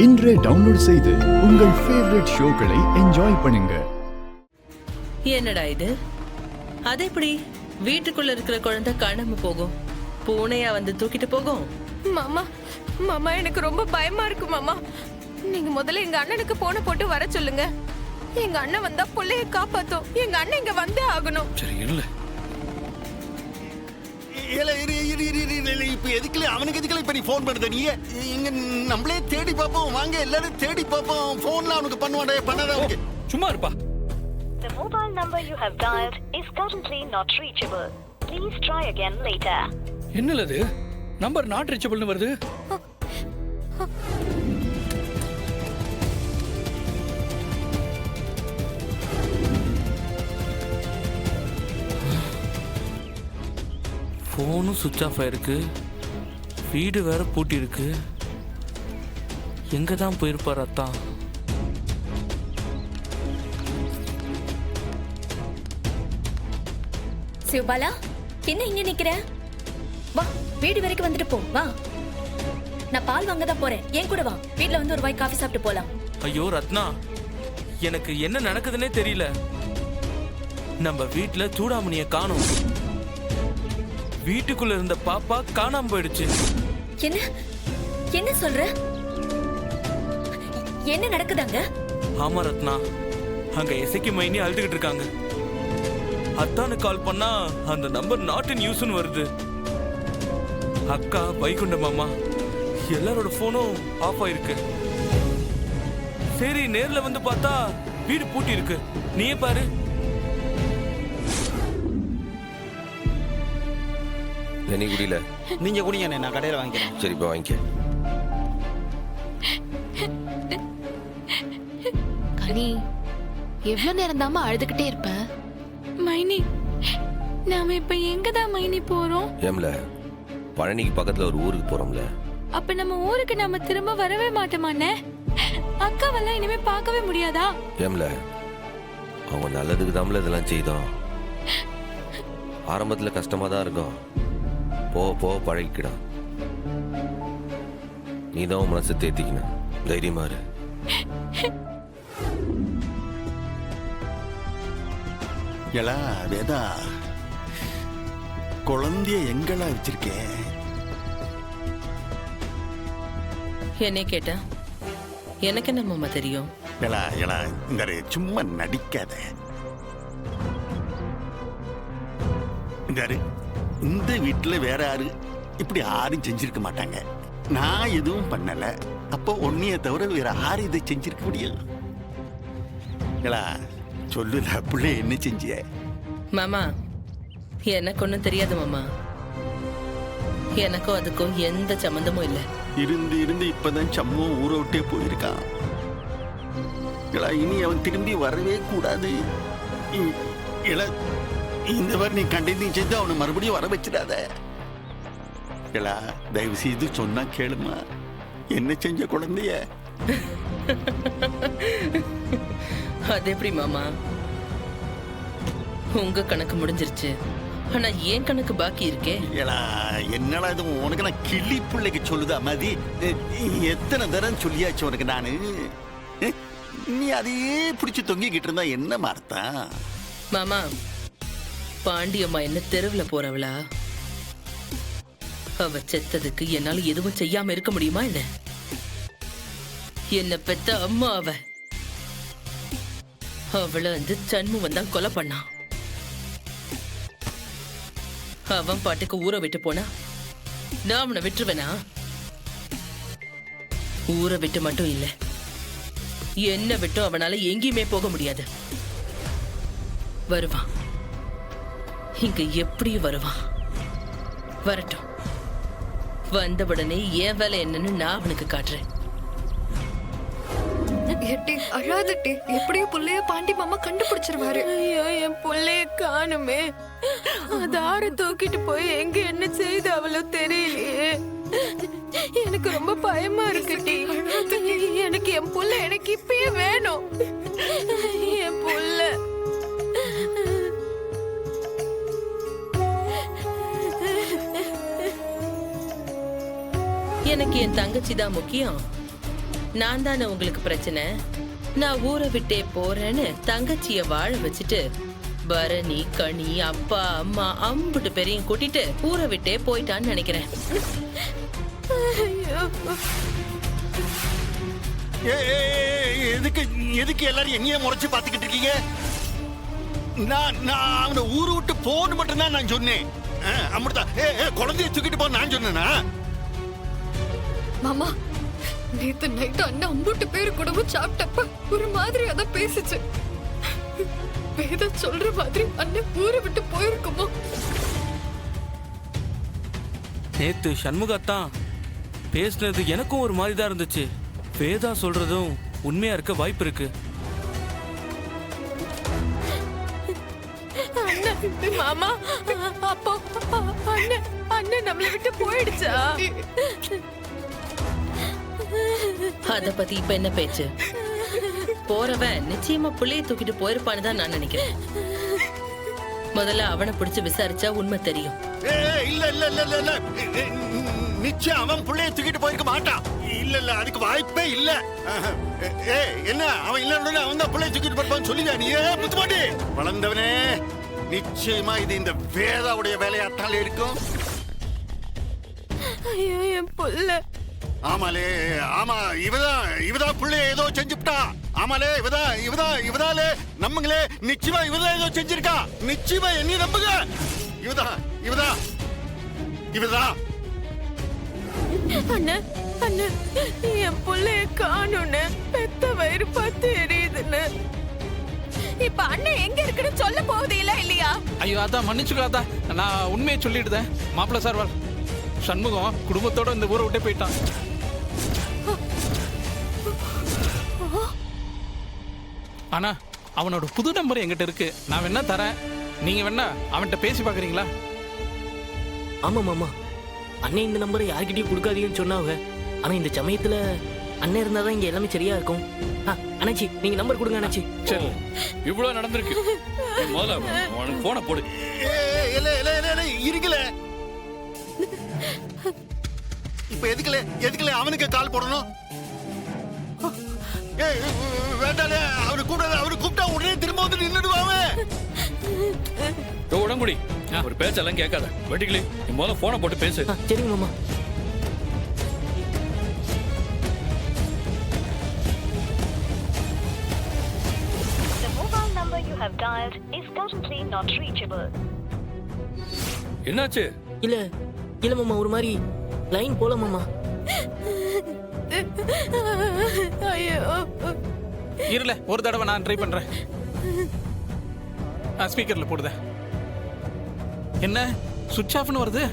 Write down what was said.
இன்றே டவுன்லோட் செய்து உங்கள் ஃபேவரட் ஷோக்களை என்ஜாய் பண்ணுங்க. என்னடா இது? அது எப்படி வீட்டுக்குள்ள இருக்கிற குழந்தை காணாம போகும்? பூனையா வந்து தூக்கிட்டு போகும்? மாமா மாமா எனக்கு ரொம்ப பயமா இருக்கு மாமா. நீங்க முதல்ல எங்க அண்ணனுக்கு போன போட்டு வர சொல்லுங்க. எங்க அண்ணன் வந்தா புள்ளைய காப்பாத்தும். எங்க அண்ணன் இங்க வந்தே ஆகணும். சரி இல்ல இப்ப எதுக்குல அவனுக்கு எதுக்குல இப்ப நீ போன் பண்ணுத? நீ இங்க நம்மளே தேடி பாப்போம். வாங்க எல்லாரும் தேடி பாப்போம். போன்ல அவனுக்கு பண்ணுவானே பண்ணாத அவனுக்கு. சும்மா இருப்பா. The mobile number you have dialed is currently not reachable. Please try again later. என்னல இது? நம்பர் நாட் ரீச்சபிள்னு வருது. ஃபோனும் சுவிட்ச் ஆஃப் ஆயிருக்கு, வீடு வேற பூட்டி இருக்கு. எங்க தான் போயிருப்பார் அத்தான்? சிவபாலா, என்ன இங்க நிக்கிற? வா, வீடு வரைக்கும் வந்துட்டு போ. வா, நான் பால் வாங்க தான் போறேன். என் கூட வா, வீட்ல வந்து ஒரு வாய் காஃபி சாப்பிட்டு போலாம். ஐயோ ரத்னா, எனக்கு என்ன நடக்குதுன்னே தெரியல. நம்ம வீட்டுல சூடாமணிய காணோம். வீட்டுக்குள்ள இருந்த பாப்பா காணாம போயிடுச்சு. என்ன என்ன சொல்ற? என்ன நடக்குதாங்க? ஆமா ரத்னா, அங்க எசைக்கு மைனி அழுதுகிட்டு இருக்காங்க. அத்தானு கால் பண்ணா அந்த நம்பர் நாட் இன் யூஸ்னு வருது. அக்கா, வைகுண்ட மாமா எல்லாரோட போனும் ஆஃப் ஆயிருக்கு. சரி, நேர்ல வந்து பார்த்தா வீடு பூட்டி இருக்கு. நீயே பாரு. நீ குடியில நீங்க குடிங்க, நான் கடையில வாங்கிக்கிறேன். சரிப்பா, வாங்கிக்க. கனி, எவ்வளவு நேரம் தாமா அழுதுகிட்டே இருப்ப? மைனி, நாம இப்ப எங்கதான் மைனி போறோம்? ஏம்ல, பழனிக்கு பக்கத்துல ஒரு ஊருக்கு போறோம்ல. அப்ப நம்ம ஊருக்கு நாம திரும்ப வரவே மாட்டோமானே? அக்காவெல்லாம் இனிமே பார்க்கவே முடியாதா? ஏம்ல, அவங்க நல்லதுக்கு தாம்ல இதெல்லாம் செய்தோம். ஆரம்பத்துல கஷ்டமா தான் இருக்கும், போக போக பழகிக்கிடா. நீதான் மனசை தேத்திக்கணும். தைரியமா இரு. எலா வேதா, குழந்தைய எங்கெல்லாம் வச்சிருக்கேன்? என்னை கேட்ட எனக்கு என்ன மாமா தெரியும்? எலா எலா, இந்த சும்மா நடிக்காத. இந்த வீட்டுல வேற யாரு இப்படி யாரும் செஞ்சிருக்க மாட்டாங்க. நான் எதுவும் பண்ணல. அப்போ ஒன்னைய தவிர வேற யாரு இதை செஞ்சிருக்க முடியும்? எலா சொல்லுல, பிள்ளை என்ன செஞ்சிய? மாமா, எனக்கு ஒண்ணும் தெரியாது மாமா. எனக்கும் அதுக்கும் எந்த சம்பந்தமும் இல்லை. இருந்து இருந்து இப்பதான் சம்பவம் ஊரை விட்டே போயிருக்கான். எலா, இனி அவன் திரும்பி வரவே கூடாது. எலா, இந்த மாதிரி நீ கண்டினியூ செஞ்சு அவனை மறுபடியும் வர வச்சிடாத. எலா, தயவு செய்து சொன்னா கேளுமா. என்ன செஞ்ச குழந்தைய? அது எப்படி மாமா? உங்க கணக்கு முடிஞ்சிருச்சு, ஆனா ஏன் கணக்கு பாக்கி இருக்கே. எலா, என்னடா இது உனக்கு? நான் கிளி பிள்ளைக்கு சொல்லுதா மாதிரி எத்தனை தரம் சொல்லியாச்சு உனக்கு நானு. நீ அதையே பிடிச்சு தொங்கிக்கிட்டு இருந்தா என்ன மார்த்தான்? மாமா, பாண்டியம்மா என்ன தெருவுல போறவளா? அவ செத்ததுக்கு என்னால எதுவும் செய்யாம இருக்க முடியுமா என்ன? என்ன பெத்த அம்மா அவ. அவளை வந்து சண்முகம் தான் கொலை பண்ணான். அவன் பாட்டுக்கு ஊரை விட்டு போனா நான் அவனை விட்டுருவேனா? ஊரை விட்டு மட்டும் இல்ல, என்ன விட்டும் அவனால எங்கேயுமே போக முடியாது. வருவான், இங்க எப்படியும் வருவான். வரட்டும், வந்தவுடனே என் வேலை என்னன்னு நான் அவனுக்கு காட்டுறேன். அழாதட்டி, எப்படியும் புள்ளைய பாண்டி மாமா கண்டுபிடிச்சிருவாரு. ஐயோ, என் புள்ளைய காணுமே. அது ஆறு தூக்கிட்டு போய் எங்க என்ன செய்து அவளோ தெரியலையே. எனக்கு ரொம்ப பயமா இருக்குடி. எனக்கு என் புள்ள எனக்கு இப்பயே வேணும். என் புள்ள எனக்கு என் தங்கச்சி தான் முக்கியம். நான் தானே உங்களுக்கு பிரச்சனை. நான் ஊரை விட்டே போறேன்னு தங்கச்சிய வாழ வச்சுட்டு பரணி கனி அப்பா அம்மா அம்புட்டு பேரையும் கூட்டிட்டு ஊரை விட்டே போயிட்டான்னு நினைக்கிறேன். எதுக்கு எதுக்கு எல்லாரும் என்னையே முறைச்சு பாத்துக்கிட்டு இருக்கீங்க? நான் அவனை ஊரு விட்டு போன்னு மட்டும்தான் நான் சொன்னேன். அமிர்தா குழந்தைய தூக்கிட்டு போ நான் சொன்னேனா? மாமா, நேத்து நைட்டு அண்ணன் அம்புட்டு பேரு கூடவும் சாப்பிட்டப்ப ஒரு மாதிரி அதான் பேசிச்சு. வேதா சொல்ற மாதிரி அண்ணன் ஊரை விட்டு போயிருக்குமோ? நேத்து சண்முகத்தான் பேசுனது எனக்கும் ஒரு மாதிரி தான் இருந்துச்சு. வேதா சொல்றதும் உண்மையா இருக்க வாய்ப்பு இருக்கு. மாமா, அப்போ அண்ணன் நம்மளை விட்டு போயிடுச்சா? அத பத்தி இப்ப என்ன பேச்சு? போறவன் நிச்சயமா புள்ளைய தூக்கிட்டு போயிருப்பான்னு தான் நான் நினைக்கிறேன். முதல்ல அவனை பிடிச்சு விசாரிச்சா உண்மை தெரியும். இல்ல இல்ல இல்ல இல்ல இல்ல நிச்சயம் அவன் புள்ளைய தூக்கிட்டு போயிருக்க மாட்டான். இல்ல இல்ல அதுக்கு வாய்ப்பே இல்ல. என்ன அவன் இல்ல அவன் தான் புள்ளைய தூக்கிட்டு போயிருப்பான்னு சொல்லியா நீ? புத்துமாட்டி வளர்ந்தவனே, நிச்சயமா இது இந்த வேதாவுடைய வேலையாத்தால் இருக்கும். ஐயோ என் புள்ள. ஆமாலே ஆமா, இவதான் புள்ளைய ஏதோ செஞ்சுட்டா. ஆமாலே இவதாலே நம்மங்களே நிச்சயமா இவதான் ஏதோ செஞ்சிருக்கா. நிச்சயமா என்ன நம்புங்க. இவதா அண்ணன் என் புள்ளைய காணுன்னு பெத்த வயிறு பார்த்து எரியுதுன்னு. இப்ப அண்ணன் எங்க இருக்குன்னு சொல்ல போகுது இல்லையா? ஐயோ அதான் மன்னிச்சுக்காதா, நான் உண்மையை சொல்லிடுதேன். மாப்பிள்ள சார் சண்முகம் குடும்பத்தோட இந்த ஊரை விட்டே போயிட்டான். ஆனா அவனோட புது நம்பர் என்கிட்ட இருக்கு. நான் வேணா தரேன், நீங்க வேணா அவன்கிட்ட பேசி பாக்குறீங்களா? ஆமா மாமா, அண்ணன் இந்த நம்பரை யார்கிட்டயும் கொடுக்காதீங்கன்னு சொன்னாங்க. ஆனா இந்த சமயத்துல அண்ணன் இருந்தாதான் இங்க எல்லாமே சரியா இருக்கும். அண்ணாச்சி நீங்க நம்பர் கொடுங்க அண்ணாச்சி. சரி, இவ்வளவு நடந்திருக்கு. முதல்ல அவனுக்கு போன போடு. இருக்கல இப்ப எதுக்குல அவனுக்கு கால் போடணும்? வேண்டாலே, அவரு கூப்பிட்டா உடனே திரும்ப வந்து நின்னுடுவாங்க. உடம்புடி ஒரு பேச்செல்லாம் கேட்காத. வெட்டிக்கலி நீ முதல்ல போனை போட்டு பேசு. சரிங்க மாமா. The mobile number you have dialed is currently not reachable. என்னாச்சு? இல்ல மாமா, ஒரு மாதிரி லைன் போல மாமா. ஐயோ இருல, ஒரு தடவை நான் ட்ரை பண்றேன். ஸ்பீக்கர்ல போடுதேன். என்ன சுவிட்ச் ஆஃப்னு வருது?